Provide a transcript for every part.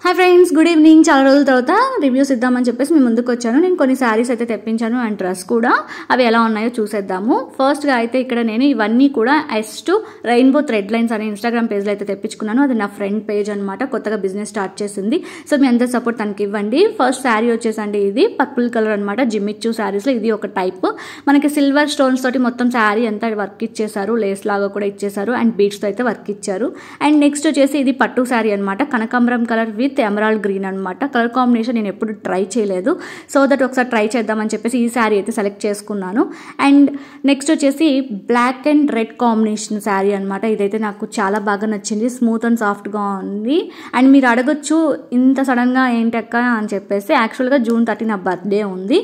Hi friends, good evening. చాలా రోజుల తర్వాత రివ్యూస్ ఇద్దామని చెప్పేసి మేము ముందుకు వచ్చాను. నేను కొన్ని శారీస్ అయితే తెప్పించాను అండ్ డ్రెస్ కూడా. అవి ఎలా ఉన్నాయో చూసేద్దాము. ఫస్ట్గా అయితే ఇక్కడ నేను ఇవన్నీ కూడా S2 రెయిన్బో థ్రెడ్ లైన్స్ అనే ఇన్స్టాగ్రామ్ పేజ్లో అయితే తెప్పించుకున్నాను. అది నా ఫ్రెండ్ పేజ్ అనమాట, కొత్తగా బిజినెస్ స్టార్ట్ చేసింది. సో మీ అందరి సపోర్ట్ తనకి ఇవ్వండి. ఫస్ట్ శారీ వచ్చేసండి ఇది పర్పుల్ కలర్ అనమాట. జిమ్మిచ్చు శారీస్లో ఇది ఒక టైప్. మనకి సిల్వర్ స్టోన్స్ తోటి మొత్తం శారీ అంతా వర్క్ ఇచ్చేసారు, లేస్ లాగా కూడా ఇచ్చేసారు అండ్ బీడ్స్తో అయితే వర్క్ ఇచ్చారు. అండ్ నెక్స్ట్ వచ్చేసి ఇది పట్టు శారీ అనమాట, కనకాంబరం కలర్ విత్ ఎమరాల్డ్ గ్రీన్ అనమాట. కలర్ కాంబినేషన్ నేను ఎప్పుడు ట్రై చేయలేదు, సో దట్ ఒకసారి ట్రై చేద్దామని చెప్పేసి ఈ శారీ అయితే సెలెక్ట్ చేసుకున్నాను. అండ్ నెక్స్ట్ వచ్చేసి black and red combination sari అనమాట. ఇదైతే నాకు చాలా బాగా నచ్చింది, స్మూత్ అండ్ సాఫ్ట్గా ఉంది. అండ్ మీరు అడగొచ్చు ఇంత సడన్గా ఏంటక్క అని చెప్పేసి, యాక్చువల్గా June 30 నా బర్త్డే ఉంది,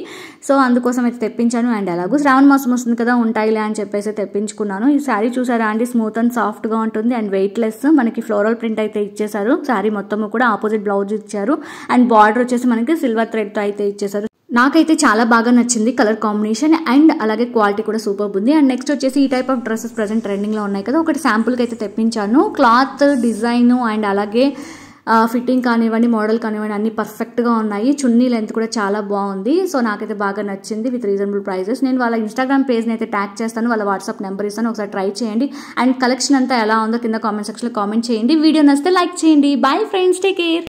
సో అందుకోసం అయితే తెప్పించాను. అండ్ ఎలాగో శ్రావణ మాసం వస్తుంది కదా, ఉంటాయిలే అని చెప్పేసి తెప్పించుకున్నాను. ఈ శారీ చూసారా అండి, స్మూత్ అండ్ సాఫ్ట్గా ఉంటుంది అండ్ వెయిట్లెస్. మనకి ఫ్లోరల్ ప్రింట్ అయితే ఇచ్చేసారు. శారీ మొత్తం కూడా ఆపోజిట్ బ్లౌజ్ ఇచ్చారు అండ్ బార్డర్ వచ్చేసి మనకి సిల్వర్ థ్రెడ్తో అయితే ఇచ్చేసారు. నాకైతే చాలా బాగా నచ్చింది కలర్ కాంబినేషన్ అండ్ అలాగే క్వాలిటీ కూడా సూపర్ ఉంది. అండ్ నెక్స్ట్ వచ్చేసి ఈ టైప్ ఆఫ్ డ్రెస్సెస్ ప్రజెంట్ ట్రెండింగ్లో ఉన్నాయి కదా, ఒకటి శాంపుల్కి అయితే తెప్పించాను. క్లాత్ డిజైన్ అండ్ అలాగే ఫిట్టింగ్ కానివ్వండి, మోడల్ కానివ్వండి, అన్ని పర్ఫెక్ట్గా ఉన్నాయి. చున్నీ లెంత్ కూడా చాలా బాగుంది. సో నాకైతే బాగా నచ్చింది విత్ రీజనబుల్ ప్రైజెస్. నేను వాళ్ళ ఇన్స్టాగ్రామ్ పేజ్ని అయితే ట్యాగ్ చేస్తాను, వాళ్ళ వాట్సాప్ నెంబర్ ఇస్తాను, ఒకసారి ట్రై చేయండి. అండ్ కలెక్షన్ అంతా ఎలా ఉందో కింద కామెంట్ సెక్షన్లో కామెంట్ చేయండి. వీడియో నచ్చితే లైక్ చేయండి. Bye friends, take care.